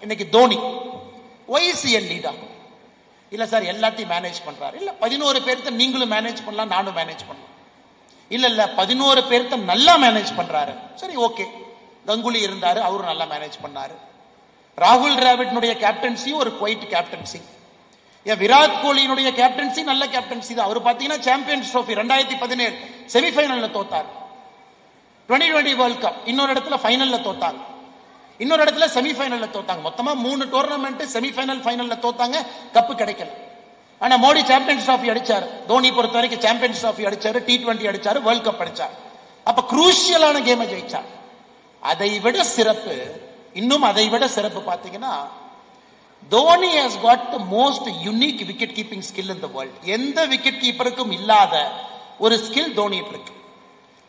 இன்னைக்கு தோனி ஒய்சிஎல் லீடர் இல்ல சார் எல்லாத்தையும் மேனேஜ் பண்றாரு. இல்ல 11 பேர்த்த நீங்களும் மேனேஜ் பண்ணலாம், நானும் மேனேஜ் பண்ணலாம். இல்ல 11 பேர்த்த நல்லா மேனேஜ் பண்றாரு. சரி, ஓகே. கங்குலி இருந்தாரு, அவரும் நல்லா மேனேஜ் பண்ணாரு. ராகுல் டிராவிட்னுடைய கேப்டன்சி ஒரு குவைட் கேப்டன்சி. விராட் கோலியினுடைய கேப்டன்சி நல்ல கேப்டன்சி தான். அவர் பாத்தீங்கன்னா சாம்பியன்ஸ் ட்ரோஃபி 2017 செமிஃபைனல்ல தோத்தார். 2020 வேர்ல்ட் கப் இன்னொரு இடத்துல ஃபைனல்ல தோத்தாங்க, இன்னொரு இடத்துல செமிஃபைனல்ல தோத்தாங்க. மொத்தமா 3 டோர்னமெண்ட் செமிஃபைனல் ஃபைனல்ல தோத்தாங்க, கப்பு கிடைக்கல. ஆனா மோடி சாம்பியன்ஸ் ட்ராஃபி அடிச்சாரு. தோனி பொறுத்த வரைக்கும் சாம்பியன்ஸ் ட்ராஃபி அடிச்சாரு, T20 அடிச்சாரு, வேர்ல்ட் கப் அடிச்சாரு. அப்ப குரூஷியலான கேமை ஜெயிச்சார். அதை விட சிறப்பு, இன்னும் அதை விட சிறப்பு பாத்தீங்கன்னா, Dhoni has got the most unique wicket keeping skill in the world. எந்த விக்கெட் கீப்பருக்கும் இல்லாத ஒரு ஸ்கில் தோனிட்டு இருக்கு.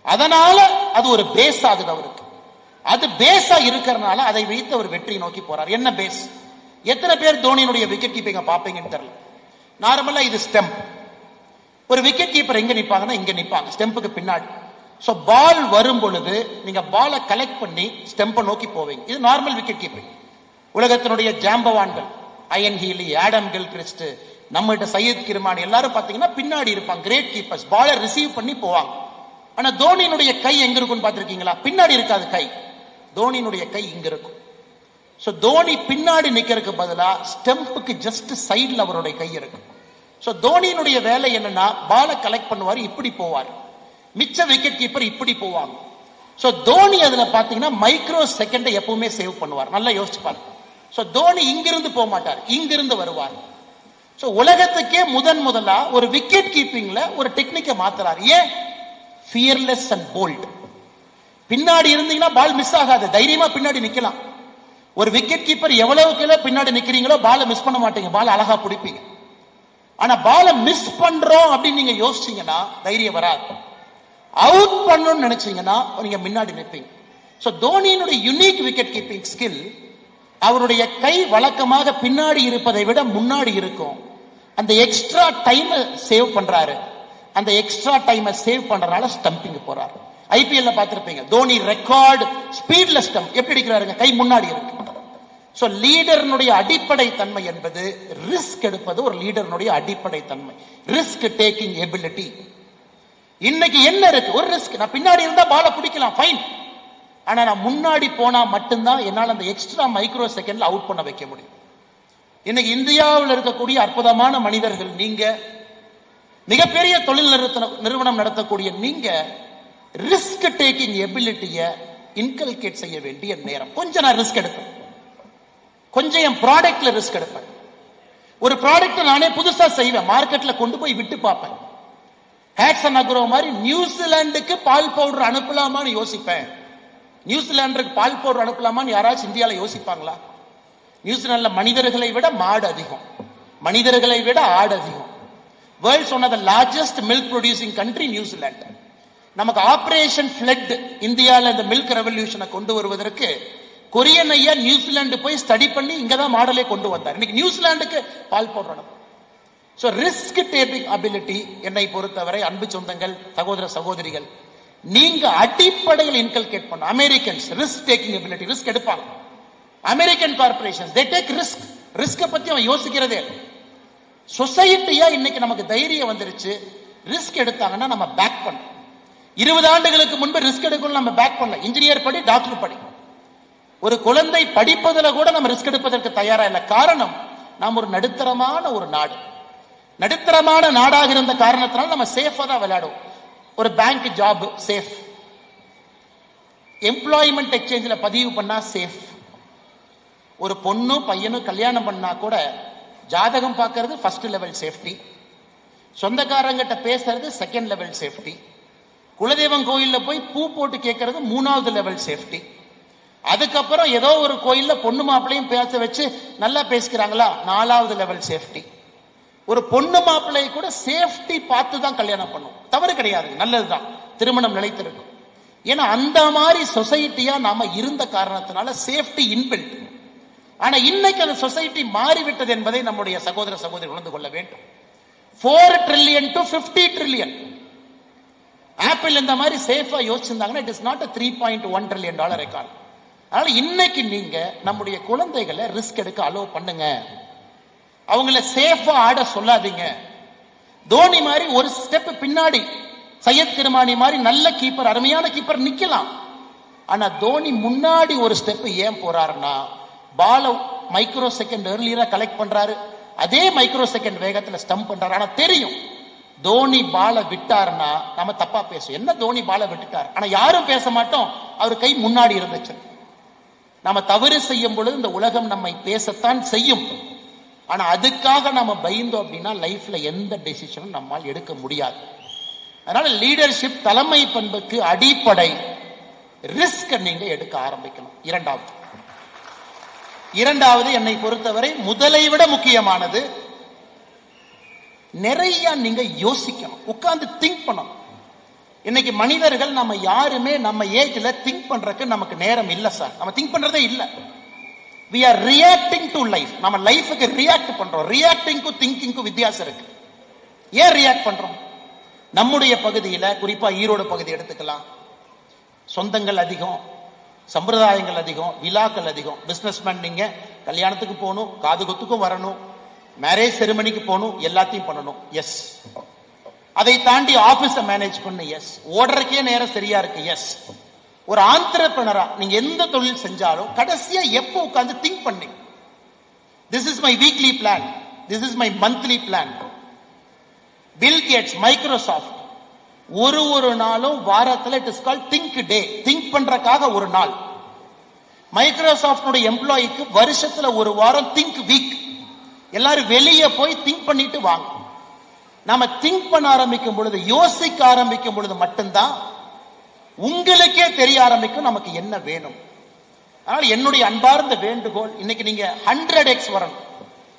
அதனால அது ஒரு பேஸ் ஆகுது அவருக்கு. அது பேஸா இருக்கிறனால அதை வைத்து அவர் வெற்றி நோக்கி போறார். என்ன பேஸ்? எத்தனை பேர் தோனியினுடைய விக்கெட் கீப்பிங்க பாப்பீங்கன்னு தெரியல. நார்மலா இது ஸ்டெம்ப். ஒரு விக்கெட் கீப்பர் எங்க நிப்பாங்கன்னா இங்க நிப்பாங்க, ஸ்டெம்புக்கு பின்னாடி. சோ பால் வரும் பொழுது நீங்க பாலை கலெக்ட் பண்ணி ஸ்டெம்பை நோக்கி போவீங்க. இது நார்மல் விக்கெட் கீப்பிங். உலகத்தினுடைய ஜாம்பவான்கள் அயன் ஹீலி, ஆடம் கில்கிறிஸ்ட், நம்மகிட்ட சையத் கிர்மானி எல்லாரும் பாத்தீங்கன்னா பின்னாடி இருப்பாங்க, கிரேட் கீப்பர்ஸ். பாலை ரிசீவ் பண்ணி போவாங்க. ஆனா தோனியினுடைய கை எங்க இருக்குன்னு பாத்திருக்கீங்களா? பின்னாடி இருக்காது கை, தோனியினுடைய கை இங்க இருக்கும். சோ தோனி பின்னாடி நிக்கிறதுக்கு பதிலா ஸ்டெம்புக்கு ஜஸ்ட் சைடுல அவருடைய கை இருக்கு. சோ தோனியினுடைய வேலை என்னன்னா, பாலை கலெக்ட் பண்ணுவாரு, இப்படி போவார். மிச்ச விக்கெட் கீப்பர் இப்படி போவாங்க. சோ தோனி அதுல பாத்தீங்கன்னா மைக்ரோ செகண்ட் எப்பவுமே சேவ் பண்ணுவார். நல்லா யோசிச்சு பாருங்க. சோ தோனி இங்கிருந்து போக மாட்டார், இங்கிருந்து வருவார். சோ உலகத்துக்கே முதலா ஒரு விக்கெட் கீப்பிங்ல ஒரு டெக்னிக்கை மாத்துறாரு. ஏன்? Fearless and bold. பின்னாடி இருந்தீங்கன்னா பால் மிஸ் ஆகாது, தைரியமா பின்னாடி நிக்கலாம். ஒரு விக்கெட் கீப்பர் எவ்வளவுக்கு பின்னாடி நிக்கிறீங்களோ பாலை மிஸ் பண்ண மாட்டீங்க, பால் அழகா பிடிப்பீங்க. ஆனா பாலை மிஸ் பண்றோம் அப்படின்னு நீங்க யோசிச்சீங்கன்னா தைரியம் வராது. அவுட் பண்ணணும்னு நினைச்சீங்கன்னா நீங்க முன்னாடி நிற்பீங்க. சோ தோனியினுடைய யூனிக் விக்கெட் கீப்பிங் ஸ்கில், அவருடைய கை வழக்கமாக பின்னாடி இருப்பதை விட முன்னாடி இருக்கும். அந்த எக்ஸ்ட்ரா டைம் சேவ் பண்றாரு. அந்த எக்ஸ்ட்ரா டைமை சேவ் பண்றதுனால ஸ்டம்பிங் போறாரு. ஐபிஎல்ல பார்த்திருப்பீங்க, தோனி ரெக்கார்ட் ஸ்பீட்ல ஸ்டம்ப் எப்படி அடிக்கிறாருங்க, கை முன்னாடி இருக்கு. சோ லீடர்னுடைய அடிப்படை தன்மை என்பது ரிஸ்க் எடுப்பது ஒரு லீடர்னுடைய அடிப்படை தன்மை, ரிஸ்க் டேக்கிங் எபிலிட்டி. இன்னைக்கு என்ன இருக்கு? ஒரு ரிஸ்க். நான் பின்னாடி இருந்தா பாலை பிடிக்கலாம், ஃபைன். ஆனா நான் முன்னாடி போனா மட்டும்தான் என்னால் அந்த எக்ஸ்ட்ரா மைக்ரோ செகண்ட்ல அவுட் பண்ண வைக்க முடியும். இன்னைக்கு இந்தியாவில் இருக்கக்கூடிய அற்புதமான மனிதர்கள், நீங்க மிகப்பெரிய தொழில் நிறுவனம் நடத்தக்கூடிய நீங்க ரிஸ்க் டேக்கிங் எபிலிட்டிய இன்கல்கேட் செய்ய வேண்டிய நேரம். கொஞ்சம் நான் ரிஸ்க் எடுப்பேன், கொஞ்சம் என் ப்ராடக்ட்ல ரிஸ்க் எடுப்பேன். ஒரு ப்ராடக்ட் நானே புதுசா செய்வேன், மார்க்கெட்ல கொண்டு போய் விட்டு பார்ப்பேன். ஹேட்சன் அக்ரோ மாதிரி நியூசிலாந்துக்கு பால் பவுடர் அனுப்பலாமான்னு யோசிப்பேன். நியூசிலாந்துக்கு பால் பவுடர் அனுப்பலாமான்னு யாராச்சும் இந்தியாவில் யோசிப்பாங்களா? நியூசிலாந்துல மனிதர்களை விட மாடு அதிகம், மனிதர்களை விட ஆடு அதிகம். World's one of the largest milk producing country New Zealand. நமக்கு ஆபரேஷன் ஃபிளட் இந்தியாவில் இந்த மில்க் ரெவல்யூஷனை கொண்டு வருவதற்கு கொரியன் ஐயா நியூசிலாந்து போய் ஸ்டடி பண்ணி இங்கதான் மாடலே கொண்டு வந்தார். இன்னைக்கு நியூசிலாந்துக்கு பால் பவுடர் அனுப்பும். சோ ரிஸ்க் டேக்கிங் அபிலிட்டி என்னை பொறுத்தவரை, அன்பு சொந்தங்கள், சகோதர சகோதரிகள், நீங்க அடிப்படையில் இன்கல்கேட் பண்ண. Americans risk taking ability, risk எடுப்பாங்க. American corporations they take risk. ரிஸ்க பத்தி அவன் யோசிக்கிறதே. சொசைட்டியா இன்னைக்கு நமக்கு தைரியம் வந்துருச்சு, ரிஸ்க் எடுத்தாங்கன்னா நம்ம பேக் பண்ணோம். 20 ஆண்டுகளுக்கு முன்பு ரிஸ்க் எடுக்கணும், நம்ம பேக் பண்ணல. இன்ஜினியர் படி, டாக்டர் படி. ஒரு குழந்தை படிப்பதில் கூட நம்ம ரிஸ்க் எடுப்பதற்கு தயாரா இல்லை. காரணம், நாம் ஒரு நடுத்தரமான ஒரு நாடு. நடுத்தரமான நாடாக இருந்த காரணத்தினால நம்ம சேஃபா தான் விளையாடுவோம். ஒரு பேங்க் ஜாப் சேஃப், எம்ப்ளாய்மெண்ட் எக்ஸ்சேஞ்சில் பதிவு பண்ணா சேஃப். ஒரு பொண்ணும் பையனும் கல்யாணம் பண்ணா கூட ஜாதகம் பார்க்கறது ஃபர்ஸ்ட் லெவல் சேஃப்டி, சொந்தக்காரங்கிட்ட பேசுறது செகண்ட் லெவல் சேஃப்டி, குலதெய்வம் கோயில்ல போய் பூ போட்டு கேட்கறது 3வது லெவல் சேஃப்டி. அதுக்கப்புறம் ஏதோ ஒரு கோயில்ல பொண்ணு மாப்பிள்ளையும் பேச வச்சு நல்லா பேசிக்கிறாங்களா, 4வது லெவல் சேஃப்டி. ஒரு பொண்ணு மாப்பிள்ளை கூட சேஃப்டி பார்த்து தான் கல்யாணம் பண்ணும், தவறு கிடையாது, நல்லதுதான், திருமணம் நிலைத்திருக்கும். ஏன்னா அந்த மாதிரி சொசைட்டியா நாம இருந்த காரணத்தினால சேஃப்டி இன்பில்ட். ஆனா இன்னைக்கு அந்த சொசைட்டி மாறிவிட்டது என்பதை நம்முடைய சகோதர சகோதரி உணர்ந்து கொள்ள வேண்டும். 4 trillion to 50 trillion. ஆப்பிள் இந்த மாதிரி சேஃபா யோசிச்சிருந்தாங்கன்னா it is not a $3.1 trillion record. அதனால இன்னைக்கு நீங்க நம்முடைய குழந்தைகளை ரிஸ்க் எடுக்க அலோவ் பண்ணுங்க. அவங்கள சேஃபா ஆட சொல்லாதீங்க. தோனி மாதிரி ஒரு ஸ்டெப் பின்னாடி, சையத் கிருமானி மாதிரி நல்ல கீப்பர், அருமையான கீப்பர் நிக்கலாம். ஆனா தோனி முன்னாடி ஒரு ஸ்டெப் ஏன் போறாருன்னா, பால மைக்ரோ செகண்ட் ஏர்லியரா கலெக்ட் பண்றாரு, அதே மைக்ரோ செகண்ட் வேகத்துல ஸ்டம்ப் பண்றாரு. ஆனா தெரியும் தோனி பால விட்டாருன்னா நம்ம தப்பா பேசும். என்ன தோனி பால விட்டுட்டார், ஆனா யாரும் பேச மாட்டோம், அவர் கை முன்னாடி இருந்துச்சு. நாம தவறு செய்யும் பொழுது இந்த உலகம் நம்மை பேசத்தான் செய்யும். ஆனா அதுக்காக நாம பயந்தோம் அப்படின்னா லைஃப்ல எந்த டெசிஷனும் நம்மால் எடுக்க முடியாது. அதனால லீடர்ஷிப், தலைமை பண்புக்கு அடிப்படை ரிஸ்க் நீங்க எடுக்க ஆரம்பிக்கணும். இரண்டாவது என்னை பொறுத்தவரை முதலை விட முக்கியமானது, நிறைய நீங்க யோசிக்கணும், உட்கார்ந்து திங்க் பண்ணணும். இன்னைக்கு மனிதர்கள் நம்ம யாருமே நம்ம ஏஜ்ல திங்க் பண்றதுக்கு நமக்கு நேரம் இல்ல சார். நம்ம திங்க் பண்றதே இல்ல. we are reacting to life. நம்ம லைஃபுக்கு ரியாக்ட் பண்றோம். ரியாக்டிங்க்கும் திங்கிங்க்கும் வித்தியாசம் இருக்கு. ஏன் ரியாக்ட் பண்றோம்? நம்முடைய பகுதியில, குறிப்பா ஈரோடு பகுதி எடுத்துக்கலாம், சொந்தங்கள் அதிகம், சம்பிரதாயங்கள் அதிகம், விழாக்கள் அதிகம். பிசினஸ்மேன் நீங்க கல்யாணத்துக்கு போகணும், காது குத்துக்கும் வரணும், மேரேஜ் செரிமனிக்கு போகணும், எல்லாத்தையும் பண்ணணும். எஸ். அதை தாண்டி ஆபீஸ மேனேஜ் பண்ண, எஸ். ஓடுறக்கே நேரம் சரியா இருக்கு, எஸ். ஒரு ஆந்திரபிரனரா நீங்க எந்த தொழில் செஞ்சாலும் கடைசியா எப்போ உட்கார்ந்து திங்க் பண்ணி, this is my weekly plan, this is my monthly plan. Bill Gates, Microsoft ஒரு நாளும் வாரத்தில் it is called think day. Think பண்றதுக்காக ஒரு நாள். மைக்ரோசாஃப்ட் எம்ப்ளாய்க்கு வருஷத்துல ஒரு வாரம் திங்க் வீக். எல்லாரும் வெளியே போய் திங்க் பண்ணிட்டு வாங்க. நாம திங்க் பண்ண ஆரம்பிக்கும் பொழுது, யோசிக்க ஆரம்பிக்கும் பொழுது மட்டும்தான் உங்களுக்கே தெரிய ஆரம்பிக்கும் நமக்கு என்ன வேணும். அதனால என்னுடைய அன்பார்ந்த வேண்டுகோள், இன்னைக்கு நீங்க 100x வரணும்.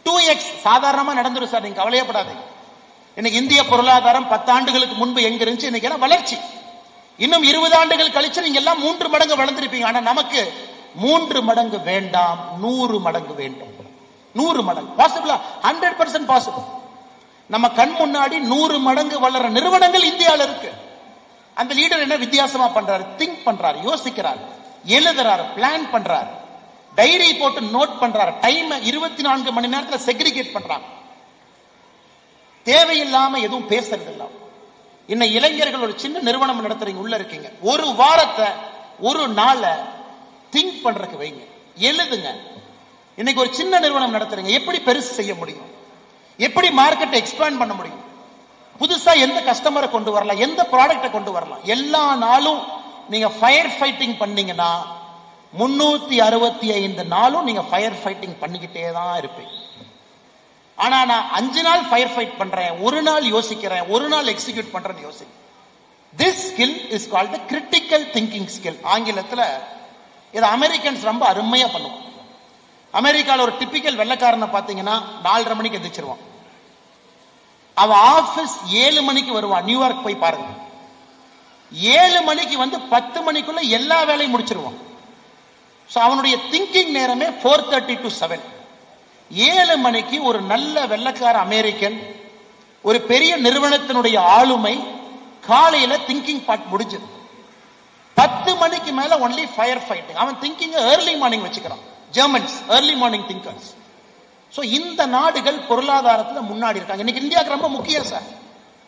2x சாதாரணமா நடந்துரும் சார், நீங்க கவலையப்படாதீங்க. இன்னைக்கு இந்திய பொருளாதாரம் 10 ஆண்டுகளுக்கு முன்பு எங்க இருந்துச்சு, இன்னைக்கு எல்லாம் வளர்ச்சி. இன்னும் 20 ஆண்டுகள் கழிச்சு நீங்க எல்லாம் 3 மடங்கு வளர்ந்திருப்பீங்க. ஆனா நமக்கு 3 மடங்கு வேண்டாம், 100 மடங்கு வேண்டும். 100 மடங்கு பாசிபிளா? 100% பாசிபிள். நம்ம கண் முன்னாடி 100 மடங்கு வளர நிறுவனங்கள் இந்தியாவில் இருக்கு. அந்த லீடர் என்ன வித்தியாசமா பண்றாரு? திங்க் பண்றாரு, யோசிக்கிறார், எழுதுறாரு, பிளான் பண்றாரு, டைரி போட்டு நோட் பண்றாரு, டைம் 24 மணி நேரத்தில் செக்ரிகேட் பண்றாங்க, தேவையில்லாம எதுவும் பேசுறது இல்ல. இன்னும் இளைஞர்கள் ஒரு சின்ன நிறுவனம் நடத்துறீங்க, உள்ள இருக்கீங்க, ஒரு வாரத்தை, ஒரு நாளை திங்க் பண்றதுக்கு வைங்க, எழுதுங்க. இன்னைக்கு ஒரு சின்ன நிறுவனம் நடத்துறீங்க, எப்படி பெருசு செய்ய முடியும், எப்படி மார்க்கெட்டை எக்ஸ்பேண்ட் பண்ண முடியும், புதுசா எந்த கஸ்டமரை கொண்டு வரலாம், எந்த ப்ராடக்டை கொண்டு வரலாம். எல்லா நாளும் நீங்க ஃபயர் ஃபைட்டிங் பண்ணீங்கன்னா 365 நாளும் நீங்க ஃபயர் ஃபைட்டிங் பண்ணிக்கிட்டே தான் இருப்பீங்க. ஆனா நான் 5 நாள் ஃபயர் ஃபைட் பண்றேன், ஒரு நாள் யோசிக்கிறேன், ஒரு நாள் எக்ஸிக்யூட் பண்றேன்னு யோசி. This skill is called the critical thinking skill. ஆங்கிலத்துல இதை அமெரிக்கன்ஸ் ரொம்ப அருமையா பண்ணுவாங்க. அமெரிக்கால ஒரு டிபிக்கல் வெள்ளைக்காரனை பாத்தீங்கன்னா 4:30 மணிக்கு எந்திரிச்சிருவான். அவன் ஆபீஸ் 7 மணிக்கு வருவான். நியூயார்க் போய் பாருங்க. 7 மணிக்கு வந்து 10 மணிக்குள்ள எல்லா வேலையும் முடிச்சிருவான். அவனுடைய திங்கிங் நேரமே 4:30 to 7. 7 மணிக்கு ஒரு நல்ல வெள்ளைக்கார அமெரிக்கன், ஒரு பெரிய நிறுவனத்தினுடைய ஆளுமை, காலையில திங்கிங் பார்ட் முடிஞ்சது. 10 மணிக்கு மேல ஒன்லி ஃபயர் ஃபைட்டிங். அவன் திங்கிங் ஏர்லி மார்னிங் வச்சுக்கிறான். Germans early morning thinkers. இந்த நாடுகள் பொருளாதாரத்தில் முன்னாடி இருக்காங்க. இன்னைக்கு இந்தியாவுக்கு ரொம்ப முக்கியம் சார்.